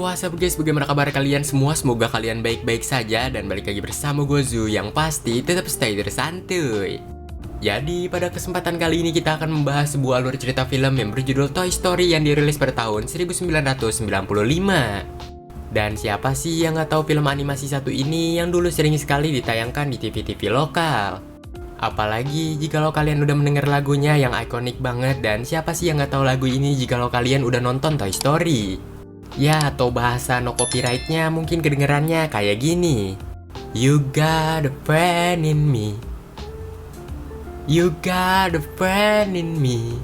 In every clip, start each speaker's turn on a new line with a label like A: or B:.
A: Yo, what's up guys, bagaimana kabar kalian semua? Semoga kalian baik-baik saja dan balik lagi bersama gue Zu yang pasti tetap stay santuy. Jadi pada kesempatan kali ini kita akan membahas sebuah alur cerita film yang berjudul Toy Story yang dirilis pada tahun 1995. Dan siapa sih yang nggak tahu film animasi satu ini yang dulu sering sekali ditayangkan di TV-TV lokal? Apalagi jikalau kalian udah mendengar lagunya yang ikonik banget, dan siapa sih yang nggak tahu lagu ini jikalau kalian udah nonton Toy Story? Ya, atau bahasa no copyrightnya mungkin kedengerannya kayak gini. You got a friend in me. You got a friend in me.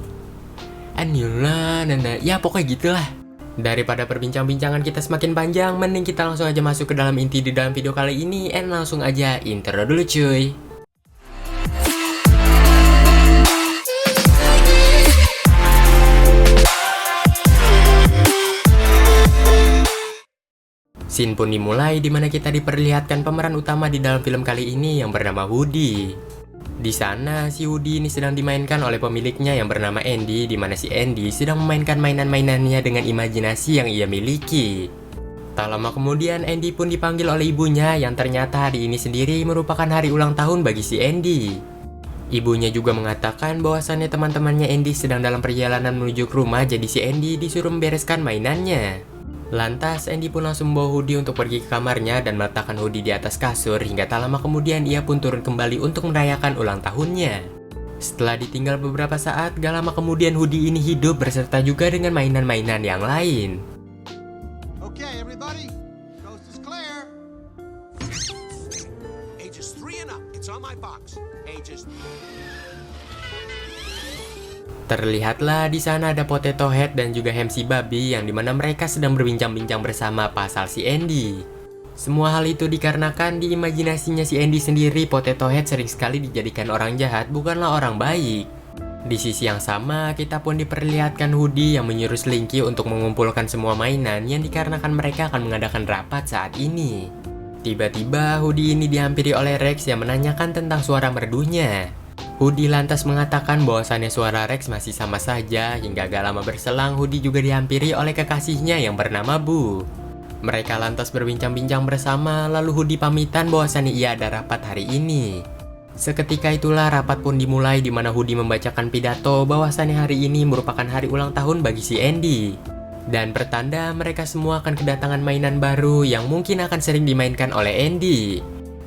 A: And you learn. Ya pokoknya gitulah. Daripada perbincangan-bincangan kita semakin panjang, mending kita langsung aja masuk ke dalam inti di dalam video kali ini. And langsung aja intro dulu cuy. Scene pun dimulai di mana kita diperlihatkan pemeran utama di dalam film kali ini yang bernama Woody. Di sana si Woody ini sedang dimainkan oleh pemiliknya yang bernama Andy, di mana si Andy sedang memainkan mainan-mainannya dengan imajinasi yang ia miliki. Tak lama kemudian Andy pun dipanggil oleh ibunya yang ternyata hari ini sendiri merupakan hari ulang tahun bagi si Andy. Ibunya juga mengatakan bahwasannya teman-temannya Andy sedang dalam perjalanan menuju ke rumah, jadi si Andy disuruh membereskan mainannya. Lantas Andy pun langsung membawa Woody untuk pergi ke kamarnya dan meletakkan Woody di atas kasur, hingga tak lama kemudian ia pun turun kembali untuk merayakan ulang tahunnya. Setelah ditinggal beberapa saat, gak lama kemudian Woody ini hidup berserta juga dengan mainan-mainan yang lain.
B: Okay, everybody, coast is clear. Ages 3 and up, it's on my box. Ages.
A: Terlihatlah di sana ada Potato Head dan juga Ham si babi yang dimana mereka sedang berbincang-bincang bersama pasal si Andy. Semua hal itu dikarenakan di imajinasinya si Andy sendiri, Potato Head sering sekali dijadikan orang jahat, bukanlah orang baik. Di sisi yang sama, kita pun diperlihatkan Woody yang menyuruh Slinky untuk mengumpulkan semua mainan yang dikarenakan mereka akan mengadakan rapat saat ini. Tiba-tiba Woody ini dihampiri oleh Rex yang menanyakan tentang suara merdunya. Woody lantas mengatakan bahwasannya suara Rex masih sama saja, hingga gak lama berselang Woody juga dihampiri oleh kekasihnya yang bernama Boo. Mereka lantas berbincang-bincang bersama, lalu Woody pamitan bahwasannya ia ada rapat hari ini. Seketika itulah rapat pun dimulai di mana Woody membacakan pidato bahwasannya hari ini merupakan hari ulang tahun bagi si Andy. Dan pertanda mereka semua akan kedatangan mainan baru yang mungkin akan sering dimainkan oleh Andy.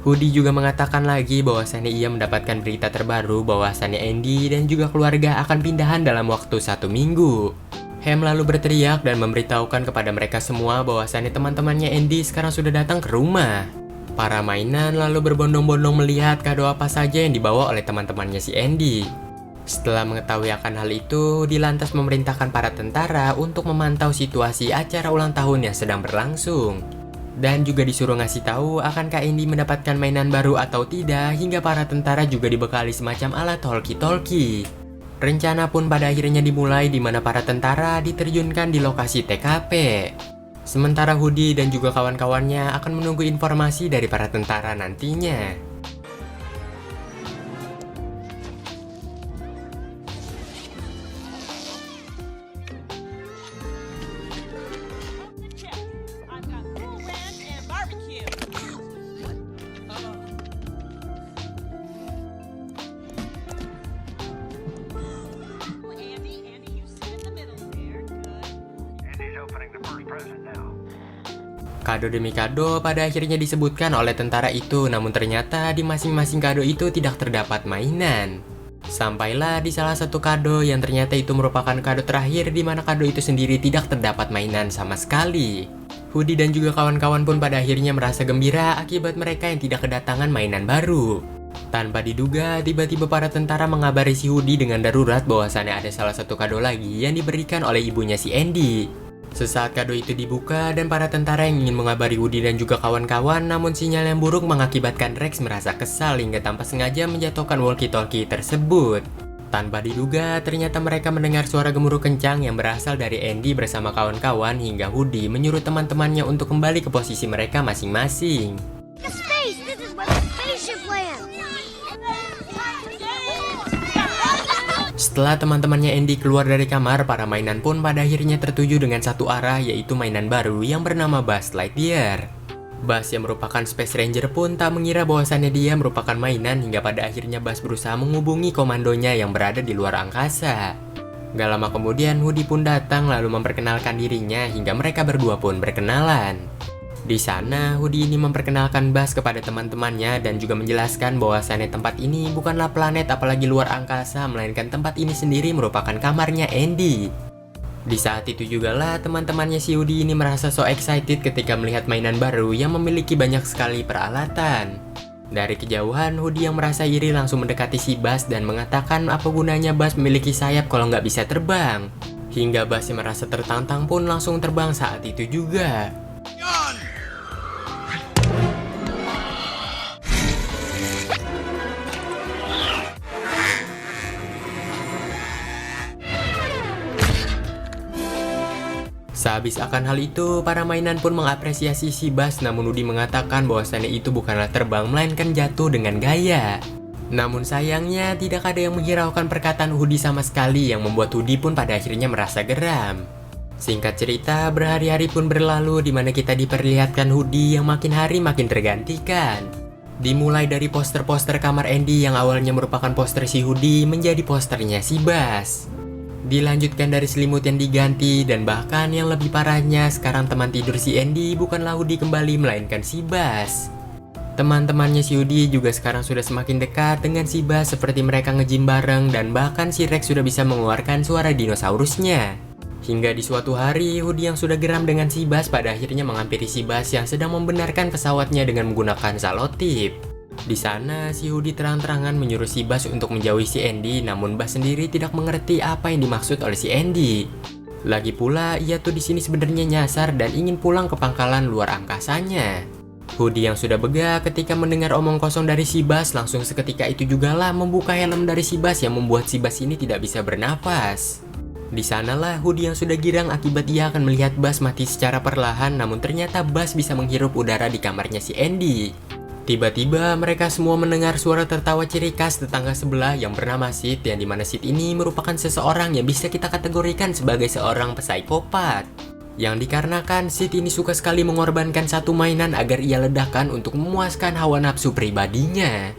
A: Woody juga mengatakan lagi bahwasannya ia mendapatkan berita terbaru bahwasannya Andy dan juga keluarga akan pindahan dalam waktu 1 minggu. Ham lalu berteriak dan memberitahukan kepada mereka semua bahwasannya teman-temannya Andy sekarang sudah datang ke rumah. Para mainan lalu berbondong-bondong melihat kado apa saja yang dibawa oleh teman-temannya si Andy. Setelah mengetahui akan hal itu, Woody lantas memerintahkan para tentara untuk memantau situasi acara ulang tahun yang sedang berlangsung. Dan juga disuruh ngasih tahu akankah Andy mendapatkan mainan baru atau tidak, hingga para tentara juga dibekali semacam alat talkie-talkie. Rencana pun pada akhirnya dimulai di mana para tentara diterjunkan di lokasi TKP. Sementara Woody dan juga kawan-kawannya akan menunggu informasi dari para tentara nantinya. Kado demi kado pada akhirnya disebutkan oleh tentara itu, namun ternyata di masing-masing kado itu tidak terdapat mainan. Sampailah di salah satu kado yang ternyata itu merupakan kado terakhir, di mana kado itu sendiri tidak terdapat mainan sama sekali. Woody dan juga kawan-kawan pun pada akhirnya merasa gembira akibat mereka yang tidak kedatangan mainan baru. Tanpa diduga, tiba-tiba para tentara mengabari si Woody dengan darurat bahwasannya ada salah satu kado lagi yang diberikan oleh ibunya si Andy. Sesaat kado itu dibuka dan para tentara yang ingin mengabari Woody dan juga kawan-kawan, namun sinyal yang buruk mengakibatkan Rex merasa kesal hingga tanpa sengaja menjatuhkan walkie-talkie tersebut. Tanpa diduga, ternyata mereka mendengar suara gemuruh kencang yang berasal dari Andy bersama kawan-kawan, hingga Woody menyuruh teman-temannya untuk kembali ke posisi mereka masing-masing. Setelah teman-temannya Andy keluar dari kamar, para mainan pun pada akhirnya tertuju dengan satu arah, yaitu mainan baru yang bernama Buzz Lightyear. Buzz yang merupakan Space Ranger pun tak mengira bahwasannya dia merupakan mainan hingga pada akhirnya Buzz berusaha menghubungi komandonya yang berada di luar angkasa. Gak lama kemudian Woody pun datang lalu memperkenalkan dirinya hingga mereka berdua pun berkenalan. Di sana, Woody ini memperkenalkan Buzz kepada teman-temannya dan juga menjelaskan bahwasannya tempat ini bukanlah planet apalagi luar angkasa, melainkan tempat ini sendiri merupakan kamarnya Andy. Di saat itu jugalah teman-temannya si Woody ini merasa so excited ketika melihat mainan baru yang memiliki banyak sekali peralatan. Dari kejauhan, Woody yang merasa iri langsung mendekati si Buzz dan mengatakan apa gunanya Buzz memiliki sayap kalau nggak bisa terbang. Hingga Buzz yang merasa tertantang pun langsung terbang saat itu juga. Sehabis akan hal itu, para mainan pun mengapresiasi si Buzz, namun Woody mengatakan bahwasannya itu bukanlah terbang, melainkan jatuh dengan gaya. Namun sayangnya, tidak ada yang menghiraukan perkataan Woody sama sekali yang membuat Woody pun pada akhirnya merasa geram. Singkat cerita, berhari-hari pun berlalu di mana kita diperlihatkan Woody yang makin hari makin tergantikan. Dimulai dari poster-poster kamar Andy yang awalnya merupakan poster si Woody menjadi posternya si Buzz. Dilanjutkan dari selimut yang diganti dan bahkan yang lebih parahnya sekarang teman tidur si Andy bukanlah Woody kembali melainkan si Buzz. Teman-temannya si Woody juga sekarang sudah semakin dekat dengan si Buzz seperti mereka nge-gym bareng dan bahkan si Rex sudah bisa mengeluarkan suara dinosaurusnya. Hingga di suatu hari Woody yang sudah geram dengan si Buzz pada akhirnya menghampiri si Buzz yang sedang membenarkan pesawatnya dengan menggunakan salotip. Di sana, si Woody terang-terangan menyuruh si Buzz untuk menjauhi si Andy, namun Buzz sendiri tidak mengerti apa yang dimaksud oleh si Andy. Lagi pula, ia tuh di sini sebenarnya nyasar dan ingin pulang ke pangkalan luar angkasanya. Woody yang sudah bega ketika mendengar omong kosong dari si Buzz langsung seketika itu jugalah membuka helm dari si Buzz yang membuat si Buzz ini tidak bisa bernapas. Di sanalah Woody yang sudah girang akibat ia akan melihat Buzz mati secara perlahan, namun ternyata Buzz bisa menghirup udara di kamarnya si Andy. Tiba-tiba mereka semua mendengar suara tertawa ciri khas tetangga sebelah yang bernama Sid, yang dimana Sid ini merupakan seseorang yang bisa kita kategorikan sebagai seorang psikopat. Yang dikarenakan Sid ini suka sekali mengorbankan satu mainan agar ia ledakan untuk memuaskan hawa nafsu pribadinya.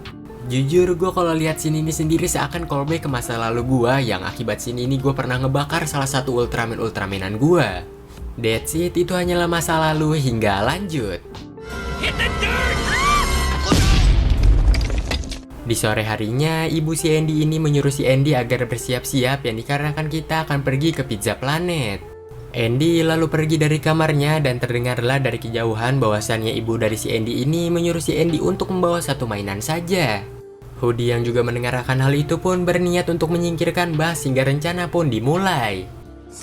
A: Jujur gue kalau lihat scene ini sendiri seakan callback ke masa lalu gue yang akibat scene ini gue pernah ngebakar salah satu Ultramanan gue. That's it, itu hanyalah masa lalu hingga lanjut. Hit the dirt! Di sore harinya, ibu si Andy ini menyuruh si Andy agar bersiap-siap yang dikarenakan kita akan pergi ke Pizza Planet. Andy lalu pergi dari kamarnya dan terdengarlah dari kejauhan bahwasannya ibu dari si Andy ini menyuruh si Andy untuk membawa satu mainan saja. Woody yang juga mendengarkan hal itu pun berniat untuk menyingkirkan Buzz hingga rencana pun dimulai.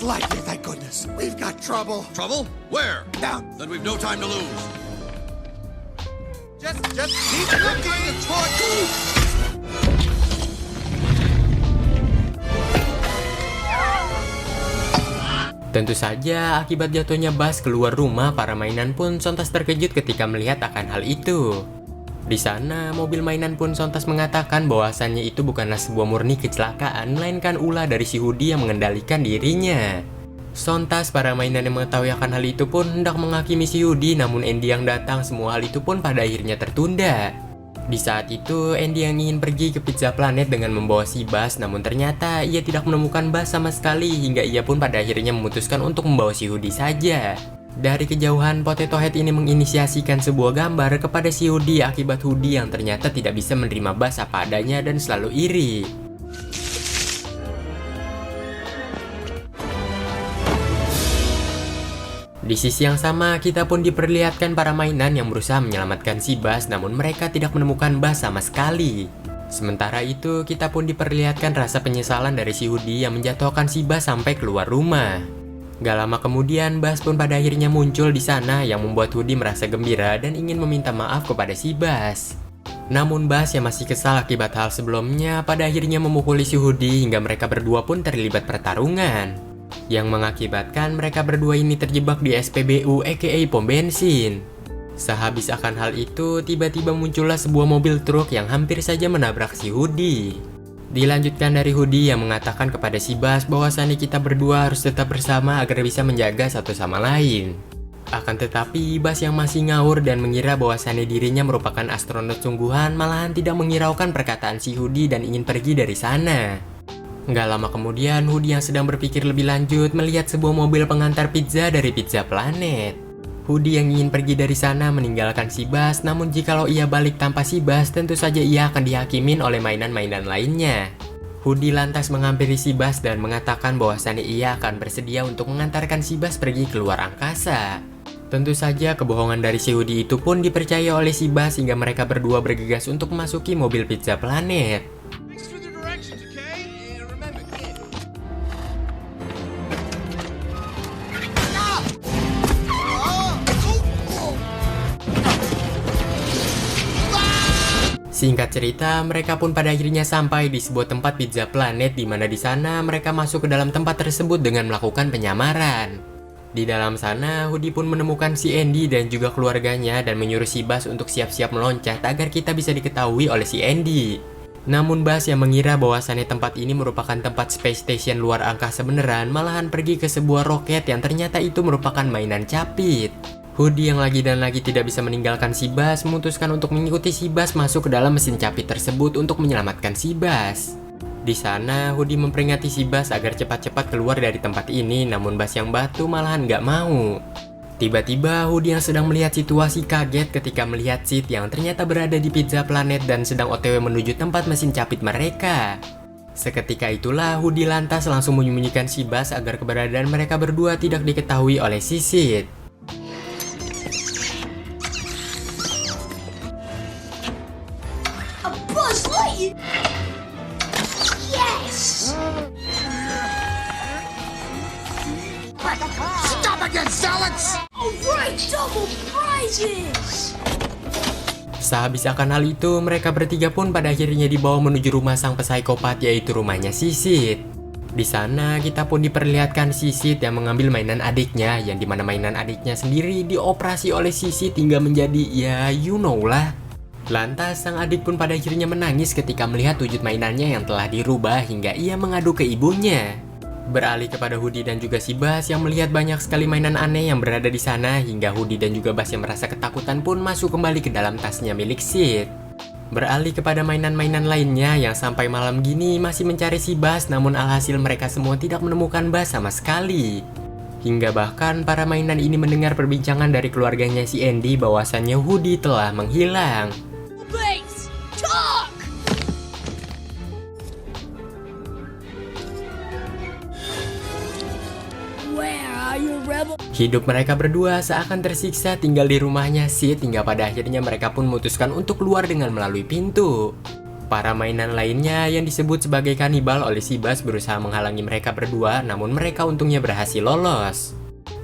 B: Lightyear, thank goodness. We've got trouble.
C: Trouble? Where?
B: Down.
C: Then we've no time to lose.
B: Just keep looking toward you.
A: Tentu saja akibat jatuhnya Buzz keluar rumah, para mainan pun sontas terkejut ketika melihat akan hal itu. Di sana, mobil mainan pun sontas mengatakan bahwasannya itu bukanlah sebuah murni kecelakaan, melainkan ulah dari si Woody yang mengendalikan dirinya. Sontas para mainan yang mengetahui akan hal itu pun hendak menghakimi si Woody, namun Andy yang datang, semua hal itu pun pada akhirnya tertunda. Di saat itu, Andy yang ingin pergi ke Pizza Planet dengan membawa si Buzz, namun ternyata ia tidak menemukan Buzz sama sekali hingga ia pun pada akhirnya memutuskan untuk membawa si Woody saja. Dari kejauhan, Potato Head ini menginisiasikan sebuah gambar kepada si Woody akibat Woody yang ternyata tidak bisa menerima Buzz apa adanya dan selalu iri. Di sisi yang sama, kita pun diperlihatkan para mainan yang berusaha menyelamatkan si Buzz, namun mereka tidak menemukan Buzz sama sekali. Sementara itu, kita pun diperlihatkan rasa penyesalan dari si Woody yang menjatuhkan si Buzz sampai keluar rumah. Gak lama kemudian, Buzz pun pada akhirnya muncul di sana yang membuat Woody merasa gembira dan ingin meminta maaf kepada si Buzz. Namun Buzz yang masih kesal akibat hal sebelumnya pada akhirnya memukuli si Woody hingga mereka berdua pun terlibat pertarungan. Yang mengakibatkan mereka berdua ini terjebak di SPBU aka pom bensin. Sehabis akan hal itu, tiba-tiba muncullah sebuah mobil truk yang hampir saja menabrak si Woody. Dilanjutkan dari Hoodie yang mengatakan kepada si Buzz bahwasannya kita berdua harus tetap bersama agar bisa menjaga satu sama lain. Akan tetapi Buzz yang masih ngawur dan mengira bahwasannya dirinya merupakan astronot sungguhan malahan tidak menghiraukan perkataan si Hoodie dan ingin pergi dari sana. Nggak lama kemudian Hoodie yang sedang berpikir lebih lanjut melihat sebuah mobil pengantar pizza dari Pizza Planet. Hoodie yang ingin pergi dari sana meninggalkan si Buzz, namun jikalau ia balik tanpa si Buzz, tentu saja ia akan dihakimin oleh mainan-mainan lainnya. Hoodie lantas menghampiri si Buzz dan mengatakan bahwasannya ia akan bersedia untuk mengantarkan si Buzz pergi ke luar angkasa. Tentu saja kebohongan dari si Hoodie itu pun dipercaya oleh si Buzz hingga mereka berdua bergegas untuk memasuki mobil Pizza Planet.
C: Thanks for the directions, okay? And remember, kid.
A: Singkat cerita, mereka pun pada akhirnya sampai di sebuah tempat Pizza Planet di mana di sana mereka masuk ke dalam tempat tersebut dengan melakukan penyamaran. Di dalam sana, Hoodie pun menemukan si Andy dan juga keluarganya dan menyuruh si Buzz untuk siap-siap meloncat agar kita bisa diketahui oleh si Andy. Namun Buzz yang mengira bahwasannya tempat ini merupakan tempat space station luar angkasa beneran malahan pergi ke sebuah roket yang ternyata itu merupakan mainan capit. Hoodie yang lagi dan lagi tidak bisa meninggalkan si Buzz memutuskan untuk mengikuti si Buzz masuk ke dalam mesin capit tersebut untuk menyelamatkan si Buzz. Di sana, Hoodie memperingati si Buzz agar cepat-cepat keluar dari tempat ini, namun Buzz yang batu malahan nggak mau. Tiba-tiba, Hoodie yang sedang melihat situasi kaget ketika melihat Sid yang ternyata berada di Pizza Planet dan sedang OTW menuju tempat mesin capit mereka. Seketika itulah, Hoodie lantas langsung menyembunyikan si Buzz agar keberadaan mereka berdua tidak diketahui oleh si Sid.
D: A Buzz Lightyear! Yes!
B: Stop again, Salads!
D: Alright, double prizes!
A: Sehabis akan hal itu, mereka bertiga pun pada akhirnya dibawa menuju rumah sang psikopat, yaitu rumahnya si Sid. Di sana kita pun diperlihatkan si Sid yang mengambil mainan adiknya, yang dimana mainan adiknya sendiri dioperasi oleh si Sid hingga menjadi ya you know lah. Lantas sang adik pun pada akhirnya menangis ketika melihat wujud mainannya yang telah dirubah hingga ia mengadu ke ibunya. Beralih kepada Hoodie dan juga si Buzz yang melihat banyak sekali mainan aneh yang berada di sana hingga Hoodie dan juga Buzz yang merasa ketakutan pun masuk kembali ke dalam tasnya milik Sid. Beralih kepada mainan-mainan lainnya yang sampai malam gini masih mencari si Buzz, namun alhasil mereka semua tidak menemukan Buzz sama sekali. Hingga bahkan para mainan ini mendengar perbincangan dari keluarganya si Andy bahwasannya Hoodie telah menghilang.
D: Please, talk! Where are you, rebel?
A: Hidup mereka berdua seakan tersiksa tinggal di rumahnya Sid hingga pada akhirnya mereka pun memutuskan untuk keluar dengan melalui pintu. Para mainan lainnya yang disebut sebagai kanibal oleh si Buzz berusaha menghalangi mereka berdua, namun mereka untungnya berhasil lolos.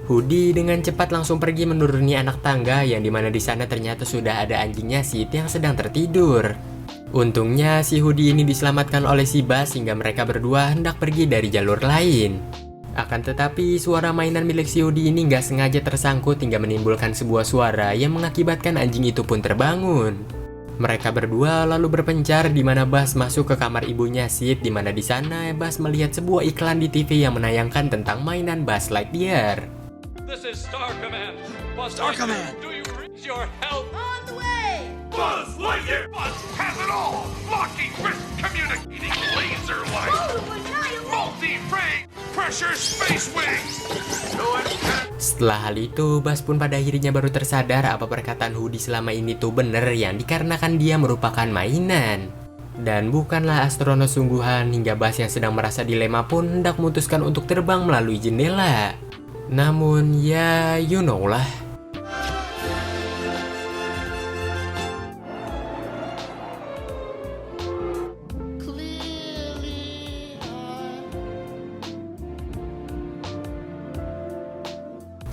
A: Hoodie dengan cepat langsung pergi menuruni anak tangga yang dimana di sana ternyata sudah ada anjingnya Sid yang sedang tertidur. Untungnya si Hoodie ini diselamatkan oleh si Buzz hingga mereka berdua hendak pergi dari jalur lain. Akan tetapi suara mainan milik si Hoodie ini nggak sengaja tersangkut hingga menimbulkan sebuah suara yang mengakibatkan anjing itu pun terbangun. Mereka berdua lalu berpencar di mana Buzz masuk ke kamar ibunya Sid, di mana di sana Buzz melihat sebuah iklan di TV yang menayangkan tentang mainan Buzz Lightyear.
E: This is Star Command. Buzz
B: Star
E: Lightyear,
B: Command.
E: do you reach your help?
D: On the way!
C: Buzz Lightyear! Buzz has it all! Locking wrist, communicating laser light!
D: Total annihilation!
C: Multi-ray pressure space wings!
A: Setelah hal itu, Buzz pun pada akhirnya baru tersadar apa perkataan Hoodie selama ini tuh bener yang dikarenakan dia merupakan mainan. Dan bukanlah astronot sungguhan hingga Buzz yang sedang merasa dilema pun hendak memutuskan untuk terbang melalui jendela. Namun ya you know lah.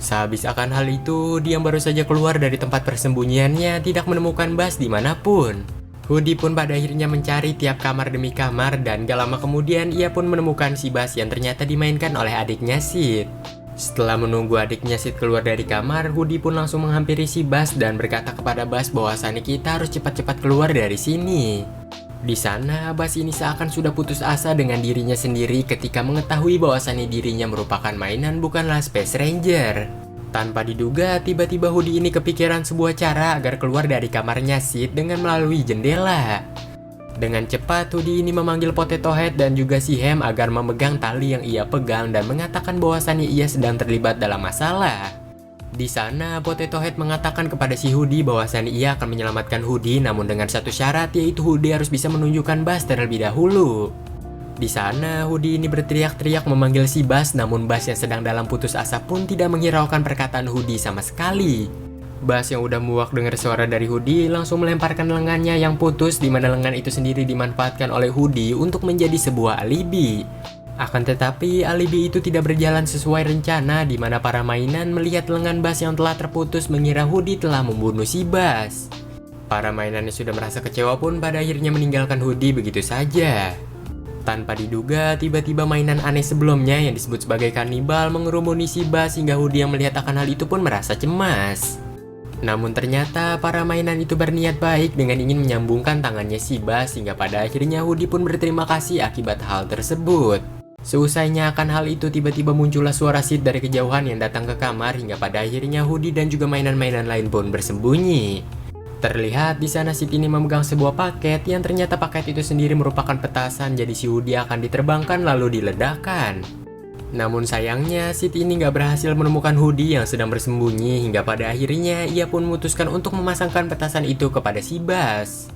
A: Sehabis akan hal itu, dia baru saja keluar dari tempat persembunyiannya tidak menemukan Buzz dimanapun. Hoodie pun pada akhirnya mencari tiap kamar demi kamar dan gak lama kemudian ia pun menemukan si Buzz yang ternyata dimainkan oleh adiknya Sid. Setelah menunggu adiknya Sid keluar dari kamar, Hoodie pun langsung menghampiri si Buzz dan berkata kepada Buzz bahwasannya kita harus cepat-cepat keluar dari sini. Di sana, Bas ini seakan sudah putus asa dengan dirinya sendiri ketika mengetahui bahwasannya dirinya merupakan mainan bukanlah Space Ranger. Tanpa diduga, tiba-tiba Hoodie ini kepikiran sebuah cara agar keluar dari kamarnya Sid dengan melalui jendela. Dengan cepat, Hoodie ini memanggil Potato Head dan juga si Ham agar memegang tali yang ia pegang dan mengatakan bahwasannya ia sedang terlibat dalam masalah. Di sana, Potato Head mengatakan kepada si Hoodie bahwasannya ia akan menyelamatkan Hoodie, namun dengan satu syarat, yaitu Hoodie harus bisa menunjukkan Bas terlebih dahulu. Di sana, Hoodie ini berteriak-teriak memanggil si Bas, namun Bas yang sedang dalam putus asa pun tidak menghiraukan perkataan Hoodie sama sekali. Bas yang udah muak dengar suara dari Hoodie langsung melemparkan lengannya yang putus, di mana lengan itu sendiri dimanfaatkan oleh Hoodie untuk menjadi sebuah alibi. Akan tetapi, alibi itu tidak berjalan sesuai rencana, di mana para mainan melihat lengan Bas yang telah terputus mengira Hoodie telah membunuh si Bas. Para mainan yang sudah merasa kecewa pun pada akhirnya meninggalkan Hoodie begitu saja. Tanpa diduga, tiba-tiba mainan aneh sebelumnya yang disebut sebagai kanibal mengerumuni si Bas hingga Hoodie yang melihat akan hal itu pun merasa cemas. Namun ternyata para mainan itu berniat baik dengan ingin menyambungkan tangannya si Bas hingga pada akhirnya Hoodie pun berterima kasih akibat hal tersebut. Seusainya akan hal itu, tiba-tiba muncullah suara Sid dari kejauhan yang datang ke kamar hingga pada akhirnya Hoodie dan juga mainan-mainan lain pun bersembunyi. Terlihat di sana Sid ini memegang sebuah paket yang ternyata paket itu sendiri merupakan petasan, jadi si Hoodie akan diterbangkan lalu diledakkan. Namun sayangnya Sid ini gak berhasil menemukan Hoodie yang sedang bersembunyi hingga pada akhirnya ia pun memutuskan untuk memasangkan petasan itu kepada si Bas.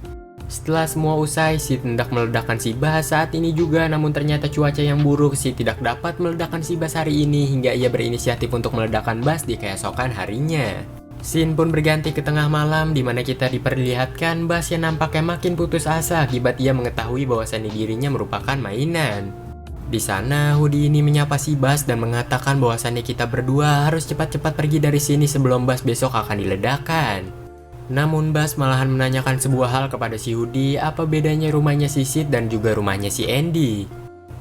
A: Setelah semua usai, Sid hendak meledakkan si Bas saat ini juga, namun ternyata cuaca yang buruk, Sid tidak dapat meledakkan si Bas hari ini hingga ia berinisiatif untuk meledakkan Bas di keesokan harinya. Scene pun berganti ke tengah malam, di mana kita diperlihatkan Bas yang nampaknya makin putus asa akibat ia mengetahui bahwasannya dirinya merupakan mainan. Di sana, Hoodie ini menyapa si Bas dan mengatakan bahwasannya kita berdua harus cepat-cepat pergi dari sini sebelum Bas besok akan diledakkan. Namun Bas malahan menanyakan sebuah hal kepada si Hoodie, apa bedanya rumahnya si Sid dan juga rumahnya si Andy.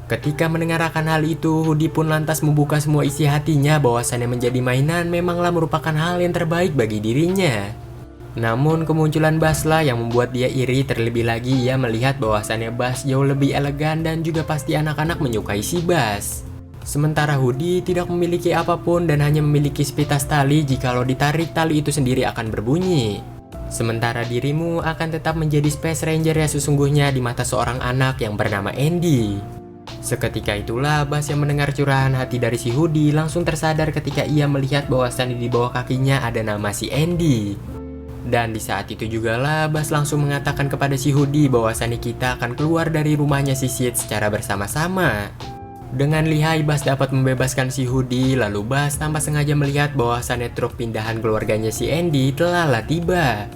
A: Ketika mendengarkan hal itu, Hoodie pun lantas membuka semua isi hatinya bahwasannya menjadi mainan memanglah merupakan hal yang terbaik bagi dirinya. Namun kemunculan Bas lah yang membuat dia iri, terlebih lagi ia melihat bahwasannya Bas jauh lebih elegan dan juga pasti anak-anak menyukai si Bas. Sementara Hoodie tidak memiliki apapun dan hanya memiliki sepitas tali, jikalau ditarik tali itu sendiri akan berbunyi. Sementara dirimu akan tetap menjadi Space Ranger yang sesungguhnya di mata seorang anak yang bernama Andy. Seketika itulah Bas yang mendengar curahan hati dari si Hoodie langsung tersadar ketika ia melihat bahwasannya di bawah kakinya ada nama si Andy. Dan di saat itu jugalah Bas langsung mengatakan kepada si Hoodie bahwasannya kita akan keluar dari rumahnya si Sid secara bersama-sama. Dengan lihai Bas dapat membebaskan si Hoodie, lalu Bas tanpa sengaja melihat bahwasannya truk pindahan keluarganya si Andy telah tiba.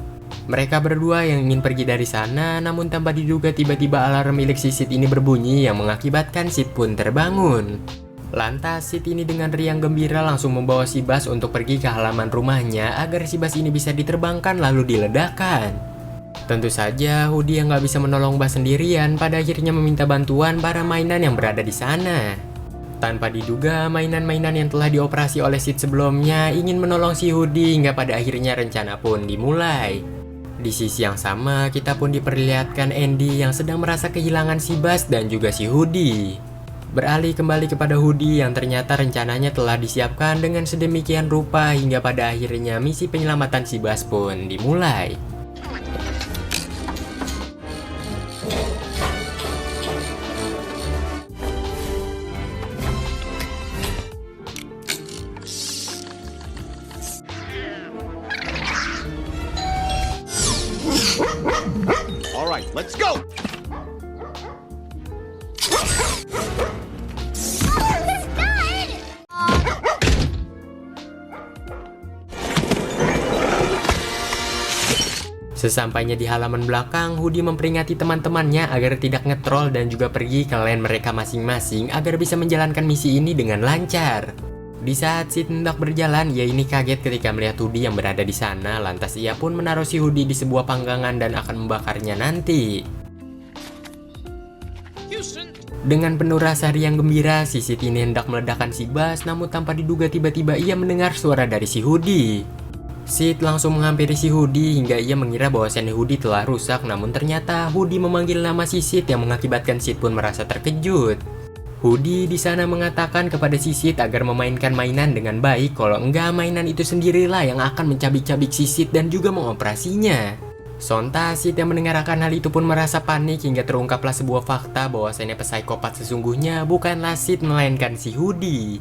A: Mereka berdua yang ingin pergi dari sana, namun tanpa diduga tiba-tiba alarm milik si Sid ini berbunyi yang mengakibatkan Sid pun terbangun. Lantas Sid ini dengan riang gembira langsung membawa si Bas untuk pergi ke halaman rumahnya agar si Bas ini bisa diterbangkan lalu diledakkan. Tentu saja Hoodie yang gak bisa menolong Bas sendirian pada akhirnya meminta bantuan para mainan yang berada di sana. Tanpa diduga mainan-mainan yang telah dioperasi oleh Sid sebelumnya ingin menolong si Hoodie hingga pada akhirnya rencana pun dimulai. Di sisi yang sama kita pun diperlihatkan Andy yang sedang merasa kehilangan si Bas dan juga si Hoodie. Beralih kembali kepada Hoodie yang ternyata rencananya telah disiapkan dengan sedemikian rupa hingga pada akhirnya misi penyelamatan si Bas pun dimulai.
B: All right, let's go.
A: Sesampainya di halaman belakang, Hoodie memperingati teman-temannya agar tidak ngetrol dan juga pergi ke lane mereka masing-masing agar bisa menjalankan misi ini dengan lancar. Di saat Sid hendak berjalan, ia ini kaget ketika melihat Hoodie yang berada di sana. Lantas ia pun menaruh si Hoodie di sebuah panggangan dan akan membakarnya nanti. Dengan penuh rasa riang gembira, si Sid ini hendak meledakkan si Bas, namun tanpa diduga tiba-tiba ia mendengar suara dari si Hoodie. Sid langsung menghampiri si Hoodie hingga ia mengira bahwasannya Hoodie telah rusak, namun ternyata Hoodie memanggil nama si Sid yang mengakibatkan Sid pun merasa terkejut. Hoodie di sana mengatakan kepada si Sid agar memainkan mainan dengan baik, kalau enggak mainan itu sendirilah yang akan mencabik-cabik si Sid dan juga mengoperasinya. Sontak Sid yang mendengarkan hal itu pun merasa panik hingga terungkaplah sebuah fakta bahwasannya psikopat sesungguhnya bukanlah Sid melainkan si Hoodie.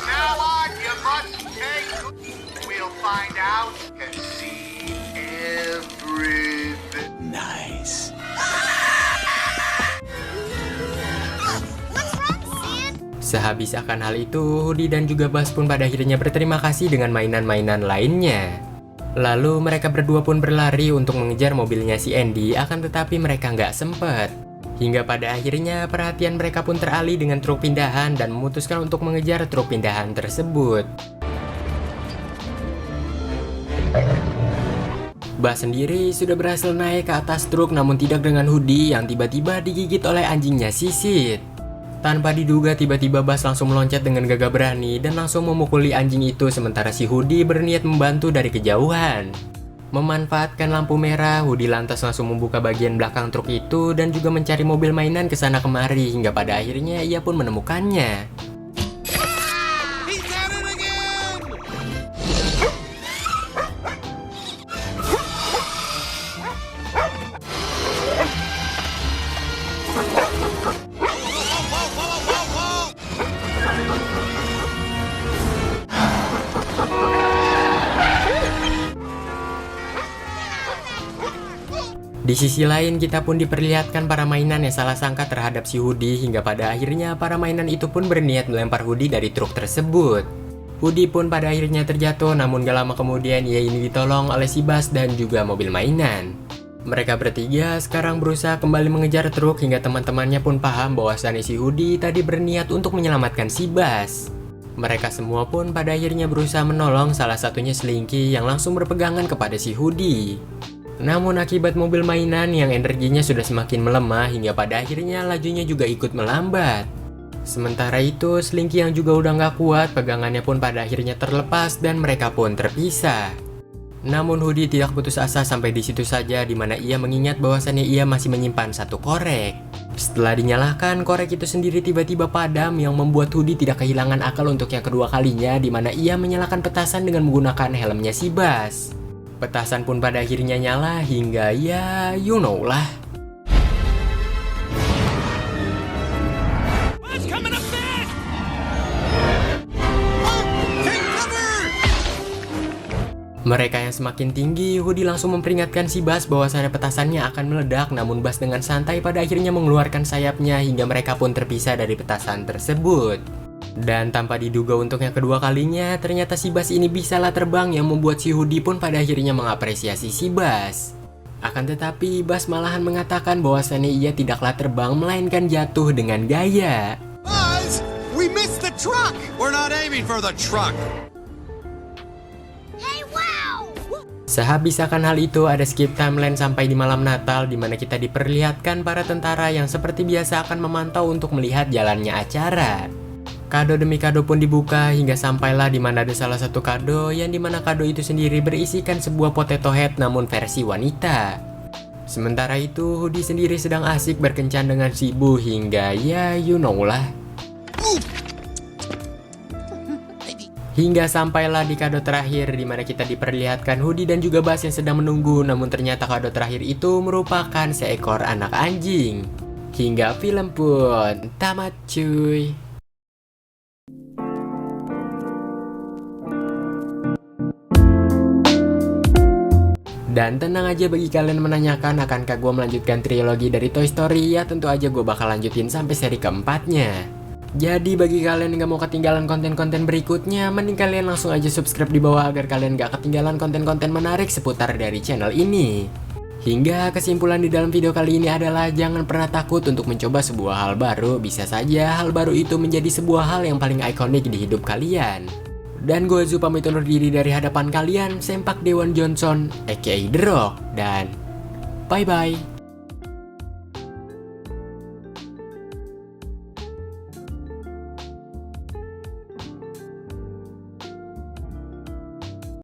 B: Now on, you must take. We'll find out and see everything. Nice.
A: Sehabis akan hal itu, Hoodie dan juga Buzz pun pada akhirnya berterima kasih dengan mainan-mainan lainnya. Lalu mereka berdua pun berlari untuk mengejar mobilnya si Andy, akan tetapi mereka nggak sempet. Hingga pada akhirnya perhatian mereka pun teralih dengan truk pindahan dan memutuskan untuk mengejar truk pindahan tersebut. Buzz sendiri sudah berhasil naik ke atas truk namun tidak dengan Hoodie yang tiba-tiba digigit oleh anjingnya si Sid. Tanpa diduga tiba-tiba Buzz langsung meloncat dengan gagah berani dan langsung memukuli anjing itu sementara si Hoodie berniat membantu dari kejauhan. Memanfaatkan lampu merah, Hoodie lantas langsung membuka bagian belakang truk itu dan juga mencari mobil mainan kesana kemari hingga pada akhirnya ia pun menemukannya. Di sisi lain kita pun diperlihatkan para mainan yang salah sangka terhadap si Hoodie hingga pada akhirnya para mainan itu pun berniat melempar Hoodie dari truk tersebut. Hoodie pun pada akhirnya terjatuh namun gak lama kemudian ia ini ditolong oleh si Buzz dan juga mobil mainan. Mereka bertiga sekarang berusaha kembali mengejar truk hingga teman-temannya pun paham bahwasannya si Hoodie tadi berniat untuk menyelamatkan si Buzz. Mereka semua pun pada akhirnya berusaha menolong, salah satunya Slinky yang langsung berpegangan kepada si Hoodie. Namun akibat mobil mainan yang energinya sudah semakin melemah hingga pada akhirnya lajunya juga ikut melambat. Sementara itu Slinky yang juga udah gak kuat, pegangannya pun pada akhirnya terlepas dan mereka pun terpisah. Namun Hoodie tidak putus asa sampai di situ saja, dimana ia mengingat bahwasannya ia masih menyimpan satu korek. Setelah dinyalakan, korek itu sendiri tiba-tiba padam yang membuat Hoodie tidak kehilangan akal untuk yang kedua kalinya, dimana ia menyalakan petasan dengan menggunakan helmnya si Buzz. Petasan pun pada akhirnya nyala hingga ya you know lah. Mereka yang semakin tinggi, Hoodie langsung memperingatkan si Buzz bahwasannya petasannya akan meledak, namun Buzz dengan santai pada akhirnya mengeluarkan sayapnya hingga mereka pun terpisah dari petasan tersebut. Dan tanpa diduga untuk yang kedua kalinya, ternyata si Buzz ini bisalah terbang yang membuat si Hoodie pun pada akhirnya mengapresiasi si Buzz. Akan tetapi Buzz malahan mengatakan bahwasannya ia tidaklah terbang melainkan jatuh dengan gaya.
B: Buzz, we missed the truck. We're not aiming for the truck.
D: Hey, wow!
A: Sehabis akan hal itu ada skip timeline sampai di malam Natal di mana kita diperlihatkan para tentara yang seperti biasa akan memantau untuk melihat jalannya acara. Kado demi kado pun dibuka hingga sampailah di mana ada salah satu kado yang dimana kado itu sendiri berisikan sebuah potato head namun versi wanita. Sementara itu Hoodie sendiri sedang asik berkencan dengan si Bu hingga ya you know lah. Hingga sampailah di kado terakhir di mana kita diperlihatkan Hoodie dan juga Buzz yang sedang menunggu, namun ternyata kado terakhir itu merupakan seekor anak anjing. Hingga film pun tamat cuy. Dan tenang aja bagi kalian menanyakan akankah gue melanjutkan trilogi dari Toy Story, ya tentu aja gue bakal lanjutin sampai seri keempatnya. Jadi bagi kalian yang gak mau ketinggalan konten-konten berikutnya, mending kalian langsung aja subscribe di bawah agar kalian gak ketinggalan konten-konten menarik seputar dari channel ini. Hingga kesimpulan di dalam video kali ini adalah jangan pernah takut untuk mencoba sebuah hal baru, bisa saja hal baru itu menjadi sebuah hal yang paling ikonik di hidup kalian. Dan gue Zu pamit undur diri dari hadapan kalian, Sempak Dewan Johnson aka The Rock, dan bye bye.